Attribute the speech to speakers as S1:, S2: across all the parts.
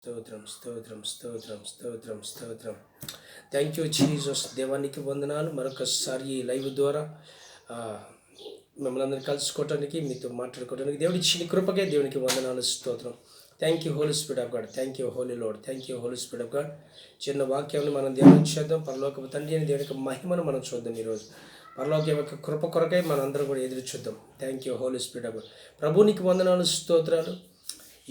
S1: స్తోత్రం స్తోత్రం స్తోత్రం స్తోత్రం స్తోత్రం. Thank you Jesus. దేవానికి వందనాలు. మరొకసారి ఈ లైవ్ ద్వారా మిమ్మల్ని అందరినీ కలుసుకోవటానికి, మీతో మాట్లాడుకోవడానికి దేవుడి ఇచ్చిన కృపకే దేవునికి వందనాలు. స్తోత్రం. Thank you Holi spirit of God. Thank you holy Lord. Thank you Holi spirit of God. చిన్న వాక్యాన్ని మనం ధ్యానం చేద్దాం. పరలోకపు తండ్రి అని దేవుని యొక్క మహిమను మనం చూద్దాం. ఈరోజు పరలోక యొక్క కృప కొరకై మనందరం కూడా ఎదురు చూద్దాం. Thank you Holi spirit of God. ప్రభునికి వందనాలు, స్తోత్రాలు.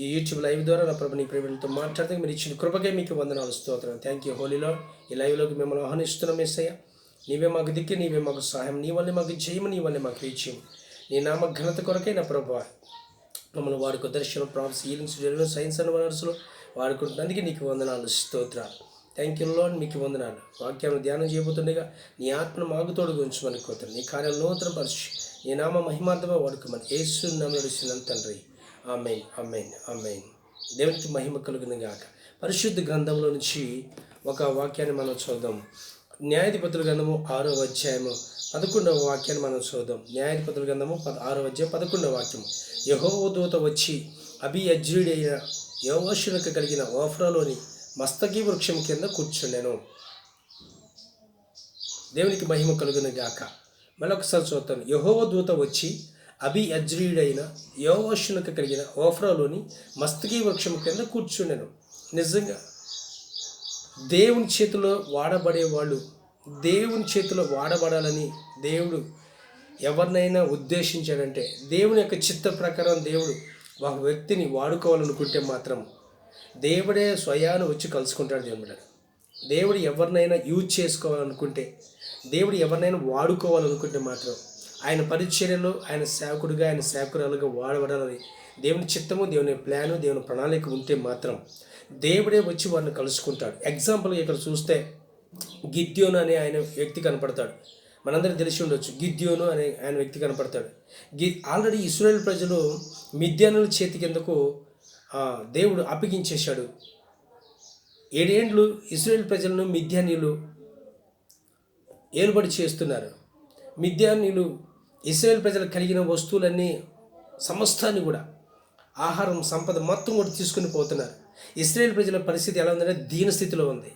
S1: ఈ యూట్యూబ్ లైవ్ ద్వారా నా ప్రభు నీ ప్రేమతో మాట్లాడితే మీరు ఇచ్చిన కృపకే మీకు వందనాలు, స్తోత్రం. Thank you holy Lord. ఈ లైవ్లోకి మిమ్మల్ని ఆహ్వానిస్తున్నాం. యేసయ్య, నీవే మాకు దిక్కు, నీవే మాకు సహాయం, నీ వల్లే మాకు జయము, నీ వల్లే మాకు విజయం. నీ నామ ఘనత కొరకే నా ప్రభు మమ్మల్ని వాడుకో. దర్శనం, prophecy, healings, delivery, signs and వనర్స్లో వాడుకుంటున్నందుకు నీకు వందనాలు, స్తోత్రాలు. థ్యాంక్ యూ లార్డ్, మీకు వందనాలు. వాక్యాన్ని ధ్యానం చేయబోతుండగా నీ ఆత్మను మాకు తోడుగా ఉంచమని కోరుతాను. నీ కార్యం నూతన పరిచి నీ నామ మహిమార్థమే వాడుకోమని యేసు నామములో నడుస్తున్నాను తండ్రి. ఆమేన్, ఆమేన్, ఆమేన్. దేవునికి మహిమ కలుగును గాక. పరిశుద్ధ గ్రంథంలో నుంచి ఒక వాక్యాన్ని మనం చూద్దాం. న్యాయాధిపతుల గ్రంథము 6వ అధ్యాయము 11వ వాక్యాన్ని మనం చూద్దాం. న్యాయాధిపతుల గ్రంథము 6వ అధ్యాయం 11వ వాక్యం. యెహోవా దూత వచ్చి అబీయజ్రీయుడైన యోవాషునకు కలిగిన ఓఫ్రాలోని మస్తకి వృక్షం కింద కూర్చుండెను. దేవునికి మహిమ కలుగును గాక. మరొకసారి చూద్దాం. యెహోవా దూత వచ్చి అబీయజ్రీయుడైన యోవాషునకు కలిగిన ఓఫ్రాలోని మస్తకి వృక్షం కింద కూర్చుండెను. నిజంగా దేవుని చేతిలో వాడబడేవాళ్ళు, దేవుని చేతిలో వాడబడాలని దేవుడు ఎవరినైనా ఉద్దేశించాడంటే, దేవుని యొక్క చిత్త ప్రకారం దేవుడు ఒక వ్యక్తిని వాడుకోవాలనుకుంటే మాత్రం దేవుడే స్వయాన వచ్చి కలుసుకుంటాడు. దేవుడు ఎవరినైనా యూజ్ చేసుకోవాలనుకుంటే, దేవుడు ఎవరినైనా వాడుకోవాలనుకుంటే మాత్రం ఆయన పరిచర్యలో ఆయన సేవకుడిగా, ఆయన సేవకురాలుగా వాడబడాలని దేవుని చిత్తము, దేవుని ప్లాను, దేవుని ప్రణాళిక ఉంటే మాత్రం దేవుడే వచ్చి వారిని కలుసుకుంటాడు. ఎగ్జాంపుల్గా ఇక్కడ చూస్తే గిద్యోను అనే ఆయన వ్యక్తి కనపడతాడు. మనందరికీ తెలిసి ఉండొచ్చు. గిద్యోను అనే ఆయన వ్యక్తి కనపడతాడు. ఆల్రెడీ ఇశ్రాయేలు ప్రజలు మిద్యానుల చేతి కిందకు దేవుడు అప్పగించేశాడు. 7 ఏండ్లు ఇశ్రాయేలు ప్రజలను మిద్యానీయులు ఏలుబడి చేస్తున్నారు. మిద్యానీయులు ఇశ్రాయేలు ప్రజలకు కలిగిన వస్తువులన్నీ, సమస్తాన్ని కూడా, ఆహారం, సంపద మొత్తం కూడా తీసుకుని పోతున్నారు. ఇశ్రాయేలు ప్రజల పరిస్థితి ఎలా ఉందంటే దీన స్థితిలో ఉంది.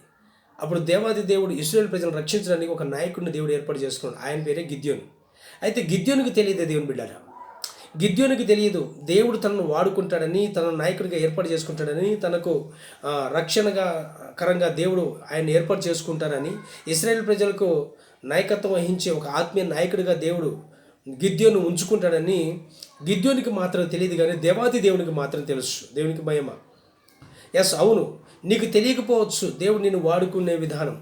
S1: అప్పుడు దేవాది దేవుడు ఇశ్రాయేలు ప్రజలను రక్షించడానికి ఒక నాయకుడిని దేవుడు ఏర్పాటు చేసుకున్నాడు. ఆయన పేరే గిద్యోను. అయితే గిద్యోనుకి తెలియదు, దేవుని బిడ్డారా, గిద్యోనుకి తెలియదు దేవుడు తనను వాడుకుంటాడని, తన నాయకుడిగా ఏర్పాటు చేసుకుంటాడని, తనకు రక్షణగా కరంగా దేవుడు ఆయన ఏర్పాటు చేసుకుంటారని, ఇశ్రాయేలు ప్రజలకు నాయకత్వం వహించే ఒక ఆత్మీయ నాయకుడిగా దేవుడు గిద్యోను ఉంచుకుంటాడని గిద్యోనికి మాత్రం తెలియదు, కానీ దేవాది దేవునికి మాత్రం తెలుసు. దేవునికి మహిమ. ఎస్, అవును, నీకు తెలియకపోవచ్చు దేవుడు నేను వాడుకునే విధానం,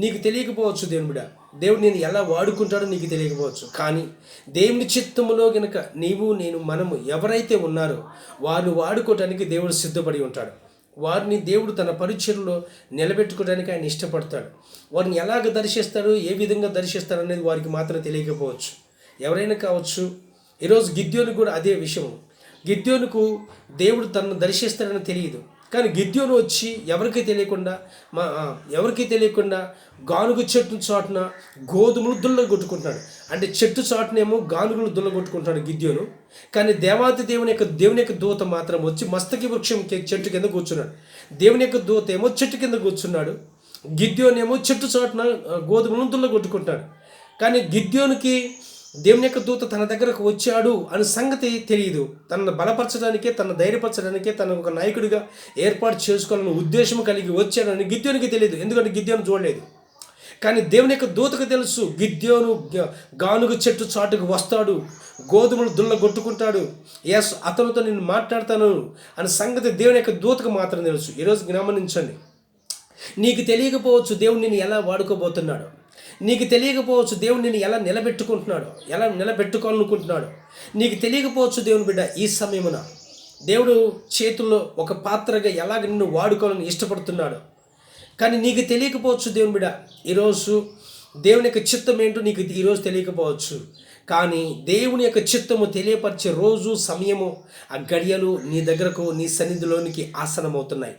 S1: నీకు తెలియకపోవచ్చు దేవుని బిడ్డ, దేవుడు నేను ఎలా వాడుకుంటాడో నీకు తెలియకపోవచ్చు. కానీ దేవుని చిత్తములో గనుక నీవు, నేను, మనము ఎవరైతే ఉన్నారో వారిని వాడుకోవటానికి దేవుడు సిద్ధపడి ఉంటాడు. వారిని దేవుడు తన పరిచర్యలో నిలబెట్టుకోవడానికి ఆయన ఇష్టపడతాడు. వారిని ఎలాగ దర్శిస్తాడు, ఏ విధంగా దర్శిస్తాడు అనేది వారికి మాత్రం తెలియకపోవచ్చు. ఎవరైనా కావచ్చు. ఈరోజు గిద్యోను కూడా అదే విషయం. గిద్యోనుకు దేవుడు తనను దర్శిస్తాడని తెలియదు, కానీ గిద్యోను వచ్చి ఎవరికి తెలియకుండా గానుగు చెట్టు చాటున గోధుమలు దుల్లగొట్టుకుంటున్నాడు. అంటే చెట్టు చాటునేమో గానుగులు దుల్లగొట్టుకుంటున్నాడు గిద్యోను, కానీ దేవుని యొక్క దూత మాత్రం వచ్చి మస్తకి వృక్షం చెట్టు కింద కూర్చున్నాడు. దేవుని యొక్క దూత ఏమో చెట్టు కింద కూర్చున్నాడు, గిద్యోనేమో చెట్టు చాటున గోధుమలను దుల్లగొట్టుకుంటాడు. కానీ గిద్యోనుకి దేవుని యొక్క దూత తన దగ్గరకు వచ్చాడు అనే సంగతి తెలియదు. తనను బలపరచడానికే, తన ధైర్యపరచడానికే, తన ఒక నాయకుడిగా ఏర్పాటు చేసుకోవాలని ఉద్దేశం కలిగి వచ్చాడని గిద్యోనికి తెలియదు. ఎందుకంటే గిద్యోను చూడలేదు. కానీ దేవుని యొక్క దూతకు తెలుసు, గిద్యోను గానుగ చెట్టు చాటుకు వస్తాడు, గోధుమలు దుల్లగొట్టుకుంటాడు, ఎస్ అతనితో నేను మాట్లాడతాను అనే సంగతి దేవుని యొక్క దూతకు మాత్రం తెలుసు. ఈరోజు గమనించండి, నీకు తెలియకపోవచ్చు దేవుడు నిన్ను ఎలా వాడుకోబోతున్నాడు, నీకు తెలియకపోవచ్చు దేవుడు నిన్ను ఎలా నిలబెట్టుకుంటున్నాడు, ఎలా నిలబెట్టుకోవాలనుకుంటున్నాడు, నీకు తెలియకపోవచ్చు దేవుని బిడ్డ. ఈ సమయమున దేవుడు చేతుల్లో ఒక పాత్రగా ఎలాగ నిన్ను వాడుకోవాలని ఇష్టపడుతున్నాడు. కానీ నీకు తెలియకపోవచ్చు దేవుని బిడ్డ. ఈరోజు దేవుని యొక్క చిత్తం ఏంటో నీకు ఈరోజు తెలియకపోవచ్చు. కానీ దేవుని యొక్క చిత్తము తెలియపరిచే రోజు, సమయము, ఆ గడియలు నీ దగ్గరకు, నీ సన్నిధిలోనికి ఆసనమవుతున్నాయి.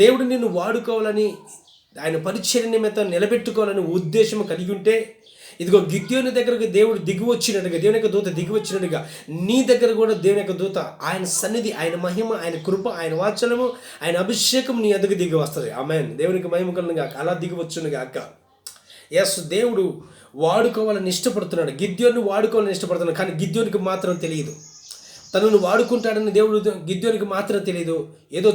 S1: దేవుడు నిన్ను వాడుకోవాలని, ఆయన పరిచర్య నిమిత్తం నిలబెట్టుకోవాలని ఉద్దేశం కలిగి ఉంటే ఇదిగో గిద్యోని దగ్గరకు దేవుడు దిగి వచ్చినట్టుగా, దేవుని యొక్క దూత దిగి వచ్చినట్టుగా నీ దగ్గర కూడా దేవుని యొక్క దూత, ఆయన సన్నిధి, ఆయన మహిమ, ఆయన కృప, ఆయన వాత్సల్యము, ఆయన అభిషేకం నీ ఎదుగు దిగి వస్తుంది. ఆమేన్. దేవునికి మహిమ కలుగును గాక. అలా దిగి వచ్చును గాక. ఎస్, దేవుడు వాడుకోవాలని ఇష్టపడుతున్నాడు, గిద్యోన్ని వాడుకోవాలని ఇష్టపడుతున్నాడు. కానీ గిద్యోనికి మాత్రం తెలియదు, తనను వాడుకుంటాడని దేవుడు గిద్యోనికి మాత్రం తెలియదు. ఏదో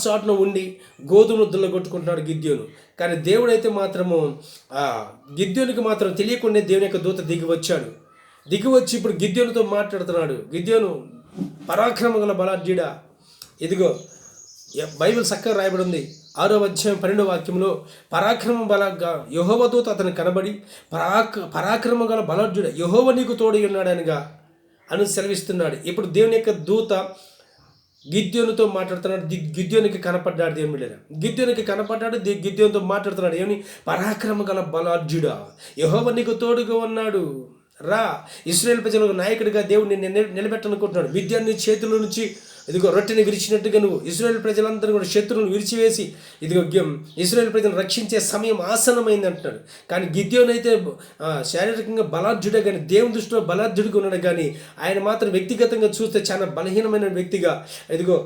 S1: చాటున ఉండి గోధుమలు దుల్లగొట్టుకుంటున్నాడు గిద్యోను. కానీ దేవుడైతే మాత్రము గిద్యోనికి మాత్రం తెలియకుండా దేవుని యొక్క దూత దిగి వచ్చాడు. దిగి వచ్చి ఇప్పుడు గిద్యోనుతో మాట్లాడుతున్నాడు. గిద్యోను పరాక్రమ గల బలాఢ్యుడా, ఇదిగో బైబిల్ చక్కగా రాయబడి ఉంది 6వ అధ్యాయం 12వ వాక్యంలో, పరాక్రమ బలంగా యెహోవా దూత అతను కనబడి పరాక్రమ గల బలాఢ్యుడా, యెహోవా నీకు తోడై ఉన్నాడనగా అని సెలవిస్తున్నాడు. ఇప్పుడు దేవుని యొక్క దూత గిద్యోనుతో మాట్లాడుతున్నాడు. గిద్యోనికి కనపడ్డాడు. దేవుని బిడ్డలారా, గిద్యోనికి కనపడ్డాడు. గిద్యోనుతో మాట్లాడుతున్నాడు. ఏమని? పరాక్రమ గల బలాఢ్యుడా, యెహోవా నీకు తోడుగా ఉన్నాడు, రా, ఇశ్రాయేలు ప్రజలకు నాయకుడిగా దేవుడు నిన్ను నిలబెట్టనుకుంటున్నాడు. మిద్యాన్ని చేతుల నుంచి ఇదిగో రొట్టెని విరిచినట్టుగా నువ్వు ఇశ్రాయేలు ప్రజలందరూ కూడా శత్రువులను విరిచివేసి ఇదిగో ఇశ్రాయేలు ప్రజలను రక్షించే సమయం ఆసన్నమైంది అంటున్నాడు. కానీ గిద్యోను అయితే శారీరకంగా బలాఢ్యుడే, కానీ దేవుని దృష్టిలో బలాఢ్యుడిగా ఉన్నాడు. కానీ ఆయన మాత్రం వ్యక్తిగతంగా చూస్తే చాలా బలహీనమైన వ్యక్తిగా, ఇదిగో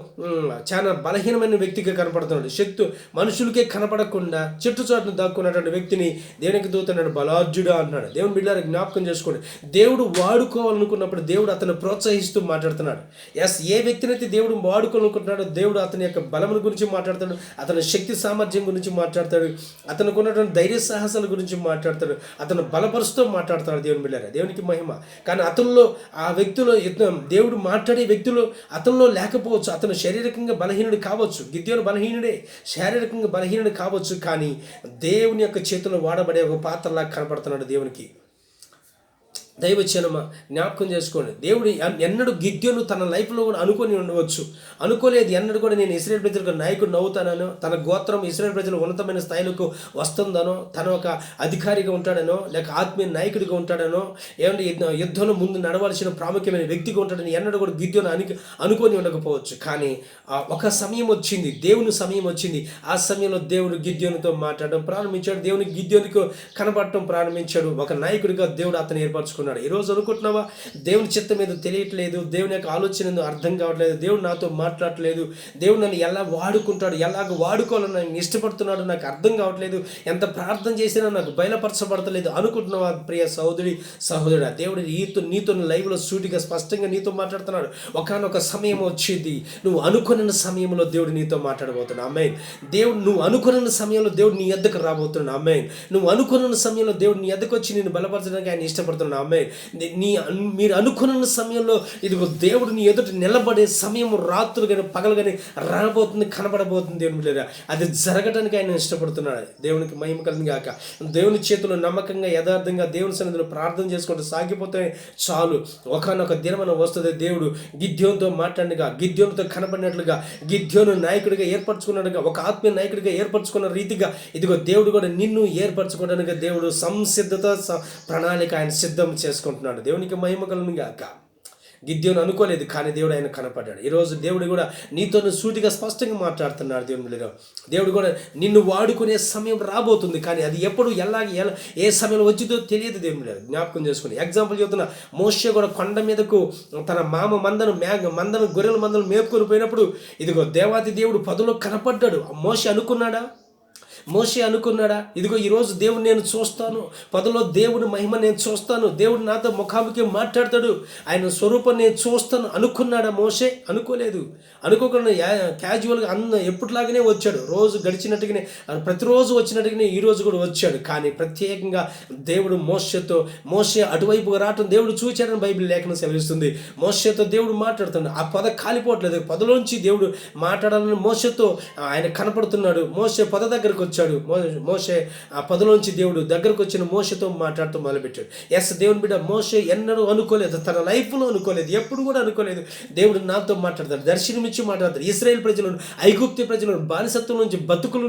S1: చాలా బలహీనమైన వ్యక్తిగా కనపడుతున్నాడు. మనుషులకే కనపడకుండా చెట్టు చాటును దాక్కున్నటువంటి వ్యక్తిని దేవునికి దూతన్నాడు బలాఢ్యుడా అంటున్నాడు. దేవుని బిడ్డలారా, జ్ఞాపకం చేసుకోండి, దేవుడు వాడుకోవాలనుకున్నప్పుడు దేవుడు అతను ప్రోత్సహిస్తూ మాట్లాడుతున్నాడు. ఎస్, ఏ వ్యక్తినైతే దేవుడు వాడుకోవాలనుకుంటున్నాడు, దేవుడు అతని యొక్క బలముల గురించి మాట్లాడతాడు, అతని శక్తి సామర్థ్యం గురించి మాట్లాడతాడు, అతనికి ఉన్నటువంటి ధైర్య సాహసాల గురించి మాట్లాడతాడు, అతను బలపరుస్తూ మాట్లాడతాడు. దేవుని బిడ్డలారా, దేవునికి మహిమ. కానీ అతనిలో, ఆ వ్యక్తిలో, దేవుడు మాట్లాడే వ్యక్తిలో అతనిలో లేకపోవచ్చు. అతను శారీరకంగా బలహీనుడు కావచ్చు. గిద్యోను బలహీనుడే, శారీరకంగా బలహీనుడు కావచ్చు. కానీ దేవుని యొక్క చేతిలో వాడబడే ఒక పాత్రలా కనపడుతున్నాడు దేవునికి. దైవచనమా, జ్ఞాపకం చేసుకోండి, దేవుడు ఎన్నడూ గిద్యోను తన లైఫ్లో కూడా అనుకొని ఉండవచ్చు, అనుకోలేదు ఎన్నడూ కూడా నేను ఇశ్రాయేలు ప్రజలకు నాయకుడిని అవుతానో, తన గోత్రం ఇశ్రాయేలు ప్రజలు ఉన్నతమైన స్థాయిలకు వస్తుందనో, తన ఒక అధికారిగా ఉంటాడనో, లేక ఆత్మీయ నాయకుడిగా ఉంటాడనో, ఏమంటే యుద్ధంలో ముందు నడవాల్సిన ప్రాముఖ్యమైన వ్యక్తిగా ఉంటాడని ఎన్నడూ కూడా గిద్యోను అనుకొని ఉండకపోవచ్చు. కానీ ఒక సమయం వచ్చింది, దేవుని సమయం వచ్చింది. ఆ సమయంలో దేవుడు గిద్యోనుతో మాట్లాడడం ప్రారంభించాడు. దేవుని గిద్యోనికి కనబడటం ప్రారంభించాడు. ఒక నాయకుడిగా దేవుడు అతను ఏర్పరచుకున్నాడు. ఈరోజు అనుకుంటున్నావా, దేవుని చిత్తం మీద తెలియట్లేదు, దేవుని యొక్క ఆలోచన అర్థం కావట్లేదు, దేవుడు నాతో మాట్లాడట్లేదు, దేవుడు నన్ను ఎలా వాడుకుంటాడు, ఎలాగ వాడుకోవాలని నేను ఇష్టపడుతున్నాడు నాకు అర్థం కావట్లేదు, ఎంత ప్రార్థన చేసినా నాకు బయలుపరచబడతలేదు అనుకుంటున్నావా ప్రియ సహోదరుడా, దేవుడు నీతో లైవ్లో సూటిగా స్పష్టంగా నీతో మాట్లాడుతున్నాడు. ఒకానొక సమయం వచ్చింది, నువ్వు అనుకున్న సమయంలో దేవుడు నీతో మాట్లాడబోతున్నాడు. ఆమేన్. దేవుడు నువ్వు అనుకున్న సమయంలో దేవుడు నీ ఎద్దకు రాబోతున్నాడు. ఆమేన్. నువ్వు అనుకున్న సమయంలో దేవుడు నీ ఎద్దకు వచ్చి నేను బలపరచడానికి ఆయన ఇష్టపడుతున్నాడు. ఆమేన్. మీరు అనుకున్న సమయంలో ఇదిగో దేవుడు నీ ఎదుట నిలబడే సమయం రాత్రులు కానీ పగలు కానీ రాబోతుంది, కనబడబోతుంది. దేవుని బిడ్డలారా, అది జరగడానికి ఆయన ఇష్టపడుతున్నాడు. దేవునికి మహిమ కలుగును గాక. దేవుని చేతుల్లో నమ్మకంగా యథార్థంగా దేవుని సన్నిధిలో ప్రార్థన చేసుకుంటూ సాగిపోతే చాలు. ఒకనొక దినమన వస్తుంది. దేవుడు గిద్యోనుతో మాట్లాడినగా, గిద్యోనుతో కనబడినట్లుగా, గిద్యోను నాయకుడిగా ఏర్పరచుకున్నట్టుగా, ఒక ఆత్మీయ నాయకుడిగా ఏర్పరచుకున్న రీతిగా ఇదిగో దేవుడు కూడా నిన్ను ఏర్పరచుకోవడానికి దేవుడు సంసిద్ధత ప్రణాళిక ఆయన సిద్ధం చేసుకుంటున్నాడు. దేవునికి మహిమ కలుగును గాక. గిద్యోను అనుకోలేదు, కానీ దేవుడు ఆయన కనపడ్డాడు. ఈరోజు దేవుడు కూడా నీతో సూటిగా స్పష్టంగా మాట్లాడుతున్నాడు. దేవుని బిడ్డలారా, దేవుడు కూడా నిన్ను వాడుకునే సమయం రాబోతుంది. కానీ అది ఎప్పుడు ఏ సమయంలో వచ్చిందో తెలియదు. దేవుని బిడ్డలారా, జ్ఞాపకం చేసుకుని ఎగ్జాంపుల్ చెబుతున్నా. మోషే కూడా కొండ మీదకు తన మామ మందను గొర్రెల మందను మేపుకొని పోయినప్పుడు ఇదిగో దేవాది దేవుడు పదులో కనపడ్డాడు. మోషే అనుకున్నాడా ఇదిగో ఈరోజు దేవుడు నేను చూస్తాను, పదలో దేవుడి మహిమ నేను చూస్తాను, దేవుడు నాతో ముఖాముఖి మాట్లాడతాడు, ఆయన స్వరూపం నేను చూస్తాను అనుకున్నాడా మోషే? అనుకోలేదు. అనుకోకుండా క్యాజువల్గా ఎప్పటిలాగానే వచ్చాడు. రోజు గడిచినట్టుగానే, ప్రతిరోజు వచ్చినట్టుగానే ఈరోజు కూడా వచ్చాడు. కానీ ప్రత్యేకంగా దేవుడు మోషే అటువైపుగా రావటం దేవుడు చూచాడని బైబిల్ లేఖనం సెలవిస్తుంది. మోషేతో దేవుడు మాట్లాడుతున్నాడు. ఆ పద కాలిపోవట్లేదు. పదలోంచి దేవుడు మాట్లాడాలని మోషేతో ఆయన కనపడుతున్నాడు. మోషే పద దగ్గరకు వచ్చాడు. మోషే ఆ పదలోంచి దేవుడు దగ్గరకు వచ్చిన మోషేతో మాట్లాడుతూ మొదలుపెట్టాడు. ఎస్, దేవుని బిడ్డ మోషే ఎన్నడూ అనుకోలేదు, తన లైఫ్లో అనుకోలేదు, ఎప్పుడు కూడా అనుకోలేదు దేవుడు నాతో మాట్లాడతాడు, దర్శనమిచ్చి మాట్లాడతాడు. ఇశ్రాయేలు ప్రజలను, ఐగుప్తు ప్రజలను బానిసత్వం నుంచి బ్రతుకుల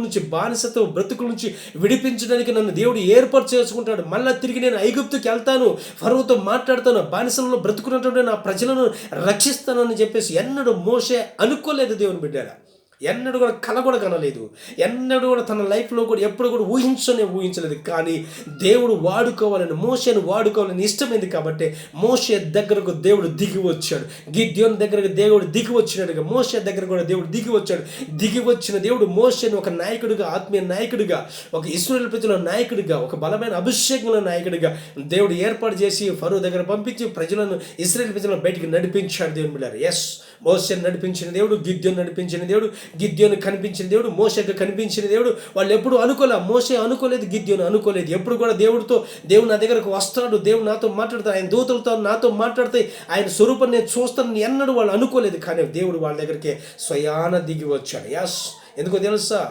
S1: నుంచి విడిపించడానికి నన్ను దేవుడు ఏర్పాటు చేసుకుంటాడు. మళ్ళీ తిరిగి నేను ఐగుప్తుకి వెళ్తాను, ఫరోతో మాట్లాడతాను, బానిసలలో బ్రతుకున్నటువంటి నా ప్రజలను రక్షిస్తానని చెప్పేసి ఎన్నడూ మోషే అనుకోలేదు. దేవుని బిడ్డారా, ఎన్నడూ కూడా కల కూడా కనలేదు. ఎన్నడూ కూడా తన లైఫ్లో కూడా ఎప్పుడు కూడా ఊహించలేదు. కానీ దేవుడు వాడుకోవాలని, మోషేను వాడుకోవాలని ఇష్టమైంది కాబట్టి మోషే దగ్గరకు దేవుడు దిగి వచ్చాడు. గిద్యోను దగ్గరకు దేవుడు దిగి వచ్చినట్టుగా మోషే దగ్గర కూడా దేవుడు దిగి వచ్చాడు. దిగి వచ్చిన దేవుడు మోషేను ఒక నాయకుడిగా, ఆత్మీయ నాయకుడిగా, ఒక ఇశ్రాయేలు ప్రజల నాయకుడిగా, ఒక బలమైన అభిషేకంలో నాయకుడిగా దేవుడు ఏర్పాటు చేసి ఫరో దగ్గర పంపించి ప్రజలను, ఇశ్రాయేలు ప్రజలను బయటికి నడిపించాడు. దేవుని బిడ్డలారా, ఎస్, మోషేను నడిపించిన దేవుడు, గిద్యోను నడిపించిన దేవుడు, గిద్యోను కనిపించిన దేవుడు, మోషేకు కనిపించిన దేవుడు. వాళ్ళు ఎప్పుడు మోషే అనుకోలేదు, గిద్యోను అనుకోలేదు. ఎప్పుడు కూడా దేవుడు నా దగ్గరకు వస్తాడు, దేవుడు నాతో మాట్లాడతాడు, ఆయన దూతలతో నాతో మాట్లాడితే ఆయన స్వరూపం నేను చూస్తానని ఎన్నడూ వాళ్ళు అనుకోలేదు. కానీ దేవుడు వాళ్ళ దగ్గరికి స్వయాన దిగి వచ్చాడు. ఎస్, ఎందుకో తెలుసా?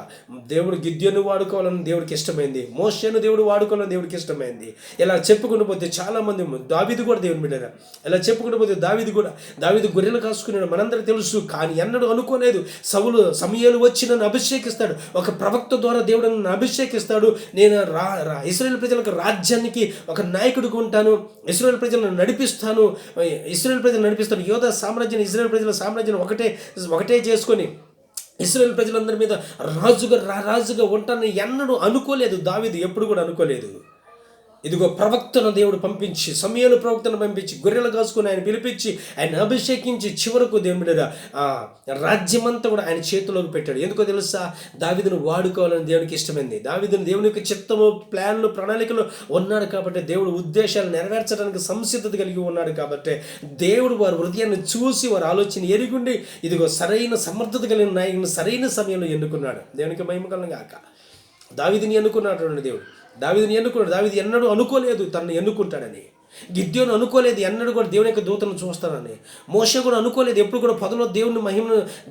S1: దేవుడు గిద్యోను వాడుకోవాలని దేవుడికి ఇష్టమైంది, మోషేను దేవుడు వాడుకోవాలని దేవుడికి ఇష్టమైంది. ఇలా చెప్పుకుంటూ పోతే చాలామంది, దావీదు కూడా దేవుని బిడ్డరా, ఇలా చెప్పుకుంటూ పోతే దావీదు గొర్రెలు కాసుకున్నాడు, మనందరికీ తెలుసు. కానీ ఎన్నడూ అనుకోలేదు సమూయేలు వచ్చి నన్ను అభిషేకిస్తాడు, ఒక ప్రవక్త ద్వారా దేవుడు నన్ను అభిషేకిస్తాడు, నేను ఇశ్రాయేలు ప్రజలకు రాజ్యానికి ఒక నాయకుడిగా ఉంటాను, ఇశ్రాయేలు ప్రజలను నడిపిస్తాను, యోధా సామ్రాజ్యాన్ని, ఇశ్రాయేలు ప్రజల సామ్రాజ్యాన్ని ఒకటే చేసుకొని ఇశ్రాయేలు ప్రజలందరి మీద రాజుగా ఉంటానని ఎన్నడూ అనుకోలేదు. దావీదు ఎప్పుడు కూడా అనుకోలేదు. ఇదిగో ప్రవక్తను దేవుడు పంపించి, సమూయేలు ప్రవక్తను పంపించి, గొర్రెలు కాసుకొని ఆయన పిలిపించి, ఆయన అభిషేకించి, చివరకు దేవుడి రాజ్యమంతా కూడా ఆయన చేతిలోకి పెట్టాడు. ఎందుకో తెలుసా? దావీదును వాడుకోవాలని దేవునికి ఇష్టమైంది. దావీదును దేవుని యొక్క చిత్తము, ప్లాన్లు, ప్రణాళికలు ఉన్నాడు కాబట్టి, దేవుడు ఉద్దేశాలు నెరవేర్చడానికి సంసిద్ధత కలిగి ఉన్నాడు కాబట్టి, దేవుడు వారి హృదయాన్ని చూసి వారి ఆలోచన ఎరిగుండి ఇదిగో సరైన సమర్థత కలిగిన నాయకుని సరైన సమయంలో ఎన్నుకున్నాడు. దేవునికి మహిమ కలుగాక. దావీదుని ఎన్నుకున్నాడు దేవుడు. దావీదు ఎన్నడూ అనుకోలేదు తనను ఎన్నుకుంటాడని. గిద్యోను అనుకోలేదు ఎన్నడూ కూడా దేవుని యొక్క దూతను చూస్తానని. మోషే కూడా అనుకోలేదు ఎప్పుడు కూడా పదలో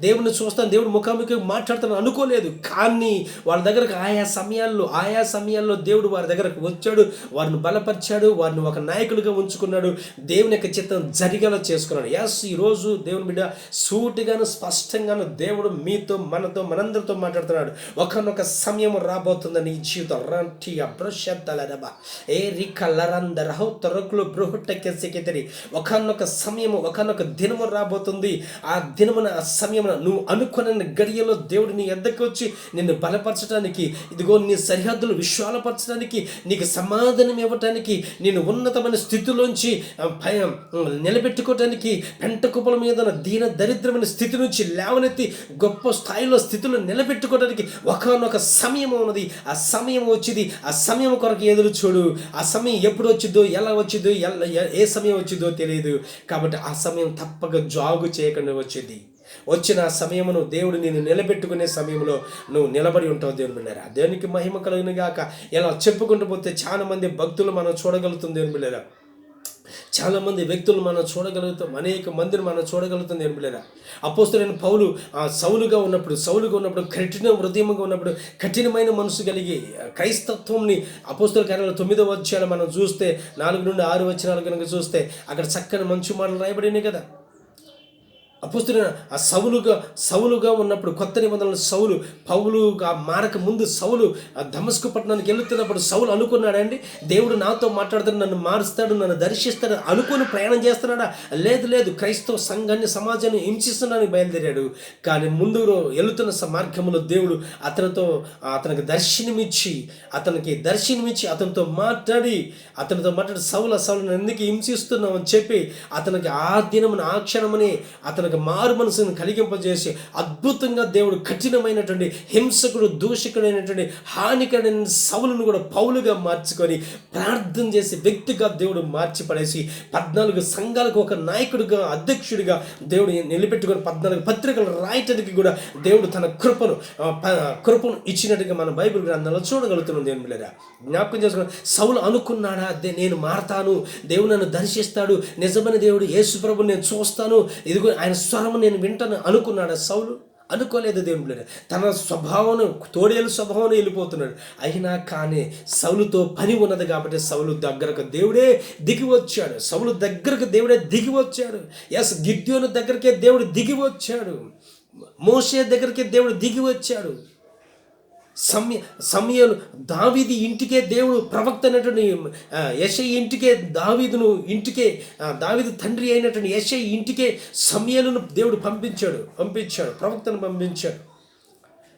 S1: దేవుని చూస్తాను, దేవుని ముఖాముఖి మాట్లాడతాను అనుకోలేదు. కానీ వాళ్ళ దగ్గరకు ఆయా సమయాల్లో దేవుడు వారి దగ్గరకు వచ్చాడు, వారిని బలపరిచాడు, వారిని ఒక నాయకుడిగా ఉంచుకున్నాడు, దేవుని యొక్క చిత్తం జరిగేలా చేసుకున్నాడు. ఎస్, ఈరోజు దేవుని బిడ్డ సూటిగాను స్పష్టంగాను దేవుడు మీతో, మనందరితో మాట్లాడుతున్నాడు. ఒకనొక సమయం రాబోతుందని ఈ జీవితం రంటి అబ్రషత్తలరబ ఏ రికలరందరహౌ తొరకు ఒకనొక సమయము, ఒకనొక దినము రాబోతుంది. ఆ దినమున, ఆ సమయమున నువ్వు అనుకున్న గడియలో దేవుడు నీ ఎద్దకు వచ్చి నిన్ను బలపరచడానికి, ఇదిగో నీ సరిహద్దులు విశాలపరచడానికి, నీకు సమాధానం ఇవ్వటానికి, నేను ఉన్నతమైన స్థితిలోంచి నిలబెట్టుకోవటానికి, పెంట కుప్పల మీద దీన దరిద్రమైన స్థితి నుంచి లేవనెత్తి గొప్ప స్థాయిలో స్థితిలో నిలబెట్టుకోవడానికి ఒకనొక సమయం ఉన్నది. ఆ సమయం వచ్చింది. ఆ సమయం కొరకు ఎదురు చూడు. ఆ సమయం ఎప్పుడు వచ్చిందో, ఎలా వచ్చిందో, ఏ సమయం వచ్చిందో తెలియదు. కాబట్టి ఆ సమయం తప్పక జాగు చేయకుండా వచ్చిన ఆ సమయమును దేవుడు నేను నిలబెట్టుకునే సమయంలో నువ్వు నిలబడి ఉంటావు. దేవుని బిడ్డలారా, దేవునికి మహిమ కలుగును గాక. ఇలా చెప్పుకుంటూ పోతే చాలా మంది భక్తులు మనం చూడగలుగుతుంది. దేవుని బిడ్డలారా, చాలామంది వ్యక్తులు మనం చూడగలుగుతాం, అనేక మందిని మనం చూడగలుగుతాం. దేవుని బిడ్డలారా, అపోస్తలుడైన పౌలు సౌలుగా ఉన్నప్పుడు కఠిన హృదయంగా ఉన్నప్పుడు, కఠినమైన మనసు కలిగి క్రైస్తత్వంని అపోస్తల కార్యాలు 9వ అధ్యాయంలో మనం చూస్తే 4 నుండి 6 వచనాలు కనుక చూస్తే అక్కడ చక్కని మంచి మాటలు రాయబడినాయి కదా. అపోస్తలుడైన సౌలుగా ఉన్నప్పుడు, కొత్త నిబంధనలు పౌలుగా మారక ముందు దమస్కు పట్టణానికి వెళుతున్నప్పుడు సౌలు అనుకున్నాడండి, దేవుడు నాతో మాట్లాడుతాడు, నన్ను మారుస్తాడు, నన్ను దర్శిస్తాడు అనుకుని ప్రయాణం చేస్తున్నాడా? లేదు, క్రైస్తవ సంఘాన్ని, సమాజాన్ని హింసిస్తున్నానికి బయలుదేరాడు. కానీ ముందు వెళుతున్న మార్గంలో దేవుడు అతనికి దర్శనమిచ్చి అతనితో మాట్లాడి సౌలు ఎందుకు హింసిస్తున్నావు అని చెప్పి అతనికి ఆ దినమున, ఆ క్షణమని అతనికి మారు మనసును కలిగింపజేసి అద్భుతంగా దేవుడు కఠినమైనటువంటి హింసకుడు, దూషకుడైనటువంటి హానికరైన సౌలును కూడా పౌలుగా మార్చుకొని ప్రార్థన చేసి వ్యక్తిగా దేవుడు మార్చి పడేసి 14 సంఘాలకు ఒక నాయకుడిగా, అధ్యక్షుడిగా దేవుడు నిలబెట్టుకొని 14 పత్రికలు రాయటానికి కూడా దేవుడు తన కృపను ఇచ్చినట్టుగా మన బైబిల్ గ్రంథంలో చూడగలుగుతున్నాం. దేవుని బిడ్డలారా, జ్ఞాపకం చేసుకున్నాను. సౌలు అనుకున్నాడా, నేను మారతాను, దేవుడు నన్ను దర్శిస్తాడు, నిజమైన దేవుడు యేసు ప్రభువుని నేను చూస్తాను, ఇదిగో ఆయన స్వరము నేను వింటాను అనుకున్నాడు సౌలు? అనుకోలేదు. దేవుని బిడ్డ తన తోడేలు స్వభావం వెళ్ళిపోతున్నాడు. అయినా కానీ సౌలుతో పని ఉన్నది కాబట్టి సౌలు దగ్గరకు దేవుడే దిగి వచ్చాడు. ఎస్, గిద్యోను దగ్గరికే దేవుడు దిగి వచ్చాడు. మోషే దగ్గరికే దేవుడు దిగి వచ్చాడు. సమూయేలు దావీదు ఇంటికే దేవుడు ప్రవక్త అయినటువంటి యెషయా ఇంటికే దావీదు తండ్రి అయినటువంటి యెషయా ఇంటికే సమూయేలును దేవుడు పంపించాడు, ప్రవక్తను పంపించాడు.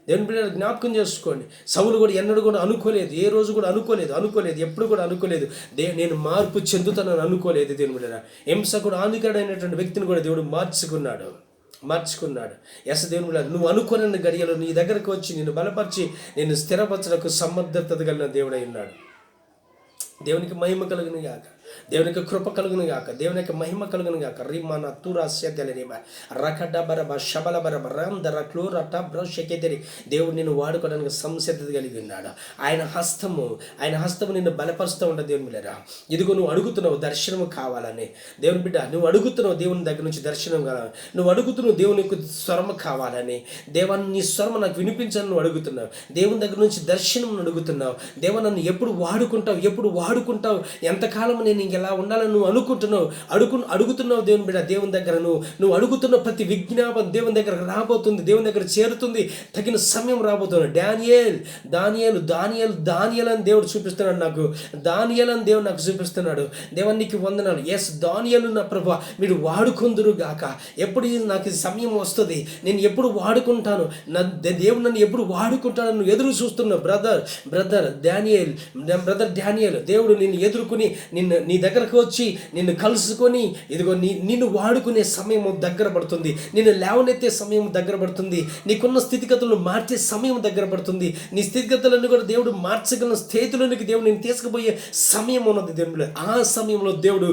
S1: దేవుని బిడ్డలు జ్ఞాపకం చేసుకోండి. సౌలు కూడా ఎన్నడూ కూడా అనుకోలేదు, ఏ రోజు కూడా అనుకోలేదు, ఎప్పుడు కూడా అనుకోలేదు నేను మార్పు చెందుతానని అనుకోలేదు. దేవుని బిడ్డల హింసకుడు హానికరుడైనటువంటి వ్యక్తిని కూడా దేవుడు మార్చుకున్నాడు. దేవుని బిడ్డ నువ్వు అనుకోని గడియలో నీ దగ్గరకు వచ్చి నిన్ను బలపరిచి నిన్ను స్థిరపరచడానికి సమర్థత కలిగిన దేవుడై ఉన్నాడు. దేవునికి మహిమ కలుగును గాక, దేవునికి కృప కలుగును గాక, దేవుని యొక్క మహిమ కలుగును గాక. రిమాన తురాస్యతలరేమ రకడబరబ శబలబరబ రాందర క్లోరట బ్రషకెదరి. దేవుడు నిన్ను వాడుకోవడానికి సంసిద్ధత కలిగి ఉన్నాడు. ఆయన హస్తము నిన్ను బలపరుస్తూ ఉంటుంది. దేవుని బిడ్డ ఇదిగో నువ్వు అడుగుతున్నావు దర్శనము కావాలని. దేవుని బిడ్డ నువ్వు అడుగుతున్నావు దేవుని దగ్గర నుంచి దర్శనం కావాలని, నువ్వు అడుగుతున్నావు దేవుని యొక్క స్వరము కావాలని. దేవాన్ని నీ స్వరము నాకు వినిపించాలని నువ్వు అడుగుతున్నావు. దేవుని దగ్గర నుంచి దర్శనం అడుగుతున్నావు. దేవ నన్ను ఎప్పుడు వాడుకుంటావు, ఎంతకాలం నేను ఇంకెలా ఉండాలని నువ్వు అడుగుతున్నావు. దేవుని బిడ్డ దేవుని దగ్గర నువ్వు అడుగుతున్న ప్రతి విజ్ఞాపన దేవుని దగ్గర రాబోతుంది, దేవుని దగ్గర చేరుతుంది, తగిన సమయం రాబోతుంది. దానియేలు అని దేవుడు చూపిస్తున్నాడు నాకు. దానియేలు అని దేవుడు నాకు చూపిస్తున్నాడు. దేవానికి వందనాలు. ఎస్ దానియేలు నా ప్రభా మీరు వాడుకుందురు గాక. ఎప్పుడు నాకు సమయం వస్తుంది, నేను ఎప్పుడు వాడుకుంటాను, దేవుడు నన్ను ఎప్పుడు వాడుకుంటాను నువ్వు ఎదురు చూస్తున్నావు. బ్రదర్ డానియేల్ దేవుడు నిన్ను ఎదుర్కొని నీ దగ్గరకు వచ్చి నిన్ను కలుసుకొని ఇదిగో నిన్ను వాడుకునే సమయం దగ్గర పడుతుంది, నిన్ను లేవనెత్తే సమయం దగ్గర పడుతుంది, నీకున్న స్థితిగతులను మార్చే సమయం దగ్గర పడుతుంది. నీ స్థితిగతులను కూడా దేవుడు మార్చగల స్థితిలోనికి దేవుడు నేను తీసుకుపోయే సమయం ఉన్నది. దేవుడు ఆ సమయంలో దేవుడు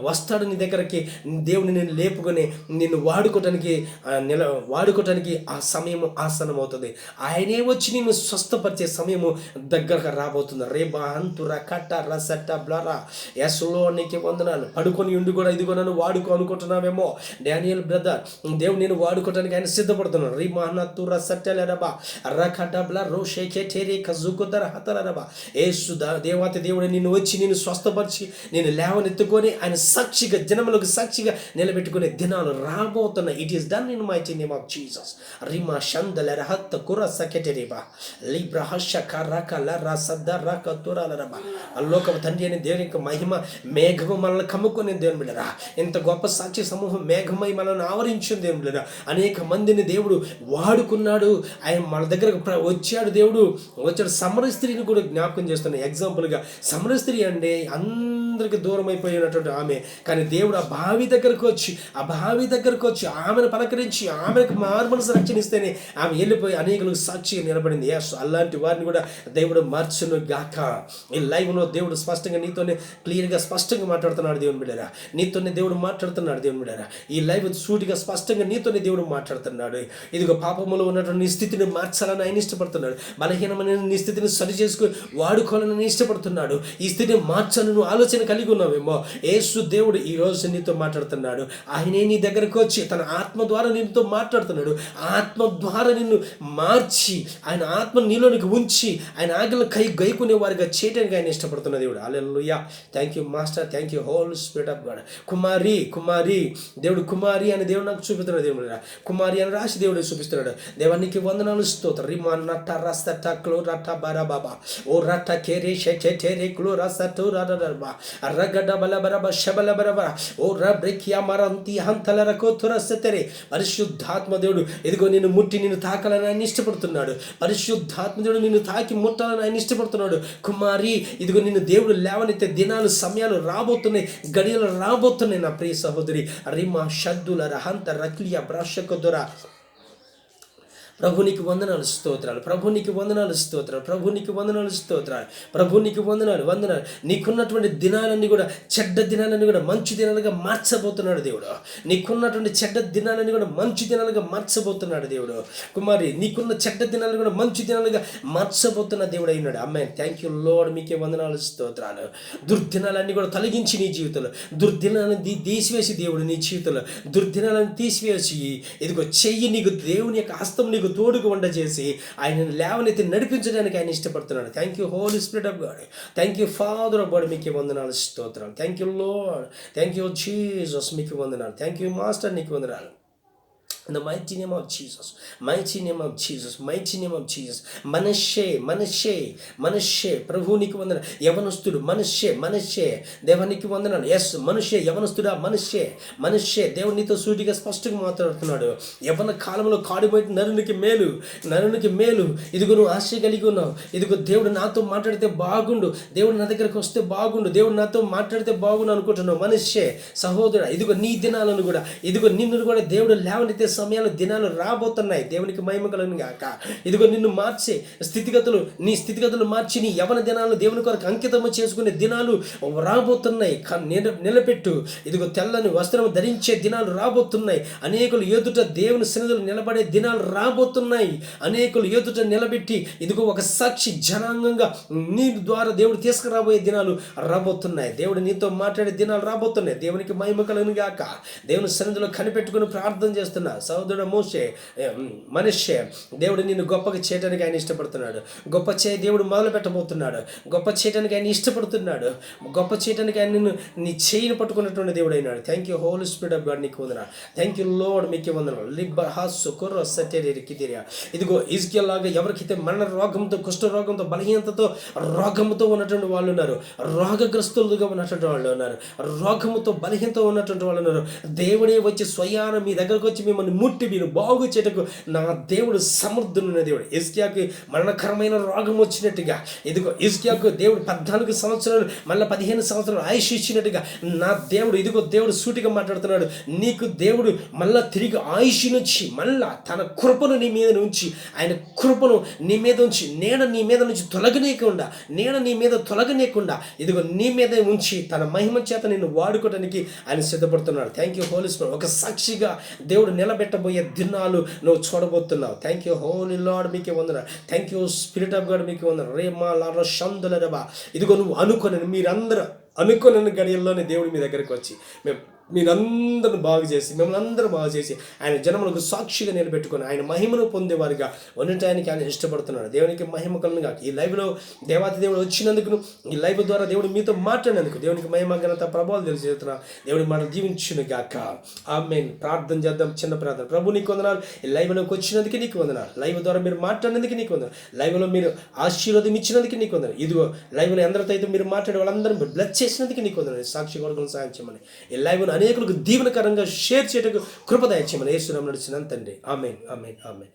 S1: వస్తాడు నీ దగ్గరకి. దేవుడిని నేను లేపుకొని నిన్ను వాడుకోవటానికి ఆ సమయము ఆసనం అవుతుంది. ఆయనే వచ్చి నిన్ను స్వస్థపరిచే సమయము దగ్గరకు రాబోతుంది. రేబా అంతురా కట్ట రసట్ట బ్లరా ఎస్లో నీకు వందనాలు. పడుకొని ఉండి కూడా ఇదిగో నన్ను వాడుకో అనుకుంటున్నావేమో డానియేల్ బ్రదర్, దేవుడు నేను వాడుకోవటానికి ఆయన సిద్ధపడుతున్నాను. రీమానతుర సట్టెలరబా రకడబ్ల రోషేకేటేరి కజుకుదర హతరబా యేసు దేవాతి దేవుడు నిన్ను వచ్చి నిన్ను స్వస్థపరిచి నేను లేవనెత్తుకొని ఆయన సాక్షిగా జనములకు సాక్షిగా నిలబెట్టుకునే దినాలు రాబోతున్నాయి. It is done in my name of Jesus. రిమా షందల హత్త కుర సకెటెరిబా లిబ్ర హష కరక లర సద్ద రక తురలరబా. అల్లోక తండ్రి అని దేవుని యొక్క మహిమ మేఘము మనల్ని కమ్ముకునే దేవుని బిడ్డరా. ఇంత గొప్ప సాక్షి సమూహం మేఘమై మనల్ని ఆవరించింది దేవుని బిడ్డరా. అనేక మందిని దేవుడు వాడుకున్నాడు. ఆయన మన దగ్గరకు వచ్చాడు. వచ్చాడు. సమరయ స్త్రీని కూడా జ్ఞాపకం చేస్తున్నాడు ఎగ్జాంపుల్గా. సమరయ స్త్రీ అంటే అందరికి దూరం అయిపోయినటువంటి ఆమె, కానీ దేవుడు ఆ బావి దగ్గరకు వచ్చి ఆమెను పలకరించి ఆమెకు మార్మనసు రక్షణిస్తేనే ఆమె వెళ్ళిపోయి అనేకులకు సాక్షిగా నిలబడింది. ఎస్ అలాంటి వారిని కూడా దేవుడు మార్చును గాక. ఈ లైవ్లో దేవుడు స్పష్టంగా నీతోనే క్లియర్గా స్పష్టంగా మాట్లాడుతున్నాడు దేవుని బిడ్డరా. నీతోనే దేవుడు మాట్లాడుతున్నాడు దేవుని బిడ్డరా. ఈ లైవ్ సూటిగా స్పష్టంగా నీతోనే దేవుడు మాట్లాడుతున్నాడు. ఇదిగో పాపములో ఉన్నటువంటి నీ స్థితిని మార్చాలని ఆయన ఇష్టపడుతున్నాడు. బలహీనమైన నీ స్థితిని సరి చేసుకుని వాడుకోవాలని ఇష్టపడుతున్నాడు. ఈ స్థితిని మార్చాలని నువ్వు ఆలోచన కలిగి ఉన్నావేమో, యేసు దేవుడు ఈ రోజు నీతో మాట్లాడుతున్నాడు. ఆయనే నీ దగ్గరకు వచ్చి తన ఆత్మ ద్వారా నీతో మాట్లాడుతున్నాడు. ఆత్మ ద్వారా నిన్ను మార్చి ఆయన ఆత్మ నీలోనికి ఉంచి ఆయన ఆజ్ఞలను గైకునే వారిగా చేయడానికి ఆయన ఇష్టపడుతున్న దేవుడు. Hallelujah. Thank you master, thank you holy spirit of God. కుమారి దేవుడు కుమారి అని దేవుడు నాకు చూపిస్తున్నాడు. దేవుడు కుమారి అని రాసి దేవుడు చూపిస్తున్నాడు. దేవానికి వందనాలు స్తోత్రం. రిమాన్ నట్ట రస్త క్లో రట్ట బర బాబా ఓ రట్ట కేరే షెటే క్లో రసటు రడబా రగడ బల బరబ శబల బరబ ఓ రబ్రికియా మరంతి హంతల రకో తురసెతరే. పరిశుద్ధాత్మ దేవుడు ఇదిగో నిన్ను ముట్టి నిన్ను తాకాలని ఆయన ఇష్టపడుతున్నాడు. పరిశుద్ధాత్మ దేవుడు నిన్ను తాకి ముట్టాలని ఆయన ఇష్టపడుతున్నాడు. కుమారి ఇదిగో నిన్ను దేవుడు లేవనెత్తే దినాలు సమయాలు రాబోతున్నాయి, గడియలు రాబోతున్నాయి నా ప్రియ సహోదరి. రిమా షద్దుల రహంత రక్లియా బ్రాషకొద్దుర. ప్రభునికి వందనాలు స్తోత్రాలు, ప్రభునికి వందనాలు స్తోత్రాలు, ప్రభునికి వందనాలు స్తోత్రాలు, ప్రభునికి వందనాలు. నీకున్నటువంటి దినాలన్నీ కూడా చెడ్డ దినాలన్నీ కూడా మంచి దినాలుగా మార్చబోతున్నాడు దేవుడు. నీకున్నటువంటి చెడ్డ దినాలన్నీ కూడా మంచి దినాలుగా మార్చబోతున్నాడు దేవుడు. కుమారి నీకున్న చెడ్డ దినాలను కూడా మంచి దినాలుగా మార్చబోతున్న దేవుడు అయినాడు. అమ్మాయి థ్యాంక్ యూ లోడ్, మీకే వందనాలు స్తోత్రాలు. దుర్దినాలన్నీ కూడా తొలగించి నీ జీవితంలో దుర్దినాలను తీసివేసి దేవుడు నీ జీవితంలో దుర్దినాలను తీసివేసి ఇదిగో చెయ్యి నీకు దేవుని యొక్క హస్తం నీకు తోడుకు వండ చేసి ఆయనను లేవనెత్తి నడిపించడానికి ఆయన ఇష్టపడుతున్నాడు. Thank you Holi spirit of God, thank you Father of God, మీకు వందనాలు స్తోత్రాలు. Thank you Lord, thank you Jesus, మీకు వందనాలు. థ్యాంక్ యూ మాస్టర్, నీకు వందనాలు. In the mighty name of Jesus, mighty name of Jesus, mighty name of Jesus. మనుష్యే ప్రభువునికి వందన. యవనస్తుడు మనుష్యే దేవానికి వందనాలు. ఎస్ మనుష్యే యవనస్తుడా మనుష్యే దేవుడు నీతో సూటిగా స్పష్టంగా మాట్లాడుతున్నాడు. యవన కాలంలో కాడిబయట నరునికి మేలు. ఇదిగో నువ్వు ఆశ కలిగి ఉన్నావు. ఇదిగో దేవుడు నాతో మాట్లాడితే బాగుండు, దేవుడు నా దగ్గరకు వస్తే బాగుండు, దేవుడు నాతో మాట్లాడితే బాగుండు అనుకుంటున్నావు. మనుష్యే సహోదరుడు, ఇదిగో నీ దినాలను కూడా, ఇదిగో నిన్ను కూడా దేవుడు లేవనెత్తే సమయాలు దినాలు రాబోతున్నాయి. దేవునికి మహిమ కలుగును గాక. ఇదిగో నిన్ను మార్చే నీ స్థితిగతులు మార్చి నీ యవన దినాలను దేవుని కొరకు అంకితము చేసుకునే దినాలు రాబోతున్నాయి. నిలబెట్టు. ఇదిగో తెల్లని వస్త్రం ధరించే దినాలు రాబోతున్నాయి. అనేకులు ఎదుట దేవుని సన్నిధిలో నిలబడే దినాలు రాబోతున్నాయి. అనేకులు ఎదుట నిలబెట్టి ఇదిగో ఒక సాక్షి జనాంగంగా నీ ద్వారా దేవుడు తీసుకురాబోయే దినాలు రాబోతున్నాయి. దేవుడు నీతో మాట్లాడే దినాలు రాబోతున్నాయి. దేవునికి మహిమ కలుగును గాక. దేవుని సన్నిధిలో కనిపెట్టుకుని ప్రార్థన చేస్తున్నా సహోదరుడు మనుష్య దేవుడు నిన్ను గొప్పగా చేయడానికి ఆయన ఇష్టపడుతున్నాడు. గొప్ప దేవుడు మొదలు పెట్టబోతున్నాడు. గొప్ప చేయడానికి ఆయన ఇష్టపడుతున్నాడు. గొప్ప చేయడానికి ఆయన నిన్ను నీ చేయిని పట్టుకున్నటువంటి దేవుడు అయినాడు. Thank you Holi spirit of God, నీకు వందనాలు. థ్యాంక్ యూ లార్డ్, మీకే వందనాలు. లిబ్బర్ హాస్సు కుర్ర సత్యరికిదిరియా. ఇదిగో ఇజ్కియా లాగా ఎవరికైతే మరణ రోగంతో, కుష్ఠ రోగంతో, బలహీనతతో, రోగముతో ఉన్నటువంటి వాళ్ళు ఉన్నారు, రోగగ్రస్తులుగా ఉన్నటువంటి వాళ్ళు ఉన్నారు, రోగముతో బలహీనతో ఉన్నటువంటి వాళ్ళు ఉన్నారు. దేవుడే వచ్చి స్వయాన మీ దగ్గరకు వచ్చి మిమ్మల్ని ముట్టి మీరు బాగు చేయటకు నా దేవుడు సమర్థుడున్న దేవుడు. హిజ్కియాకి మరణకరమైన రోగం వచ్చినట్టుగా, ఇదిగో హిజ్కియాకు దేవుడు 14 సంవత్సరాలు మళ్ళీ 15 సంవత్సరాలు ఆయుష్ ఇచ్చినట్టుగా నా దేవుడు, ఇదిగో దేవుడు సూటిగా మాట్లాడుతున్నాడు. నీకు దేవుడు మళ్ళా తిరిగి ఆయుష్ నుంచి మళ్ళా తన కృపను నీ మీద ఉంచి, ఆయన కృపను నీ మీద ఉంచి, నీడ నీ మీద నుంచి తొలగనీయకుండా ఇదిగో నీ మీద ఉంచి తన మహిమ చేత నిన్ను వాడుకోవడానికి ఆయన సిద్ధపడుతున్నాడు. Thank you Holi spirit. ఒక సాక్షిగా దేవుడు నిలబెట్టబోయే దినాలు నువ్వు చూడబోతున్నావు. థ్యాంక్ యూ హోలీ లార్డ్, మీకే వందనాలు. Thank you spirit of God, మీకే వందనాలు. రేమా లార షందులరబా. ఇదిగో నువ్వు మీరందరూ అనుకున్న గడియల్లోనే దేవుడు మీ దగ్గరికి వచ్చి మీరందరూ బాగు చేసి, మిమ్మల్ని అందరూ బాగు చేసి ఆయన జనములకు సాక్షిగా నిలబెట్టుకొని ఆయన మహిమను పొందేవారిగా ఉండటానికి ఆయన ఇష్టపడుతున్నాడు. దేవునికి మహిమ కలుగునుగా. ఈ లైవ్లో దేవాతి దేవుడు వచ్చినందుకు, ఈ లైవ్ ద్వారా దేవుడు మీతో మాట్లాడినందుకు దేవునికి మహిమ ఘనత ప్రభావాలు తెలియజేస్తున్నా. దేవుడి మాట దీవించును గాక. ఆమేన్. ప్రార్థన చేద్దాం. చిన్న ప్రార్థన. ప్రభు నీకు వందనాలు. ఈ లైవ్లోకి వచ్చినందుకు నీకు వందనాలు. లైవ్ ద్వారా మీరు మాట్లాడినందుకు నీకు వందనాలు. లైవ్లో మీరు ఆశీర్వాదం ఇచ్చినందుకు నీకు వందనాలు. ఇదిగో లైవ్లో ఎందరితో అయితే మీరు మాట్లాడే వాళ్ళందరూ బ్లెస్ చేసినందుకు నీకు వందనాలు. సాక్షి కొడుకులను సాయం చేయమని, ఈ లైవ్ను అనేకులకు దీవెనకరంగా షేర్ చేయడానికి కృప దయచేయమని యేసు నామములో నడుచున్నాను తండ్రి. ఆమేన్, ఆమేన్, ఆమేన్.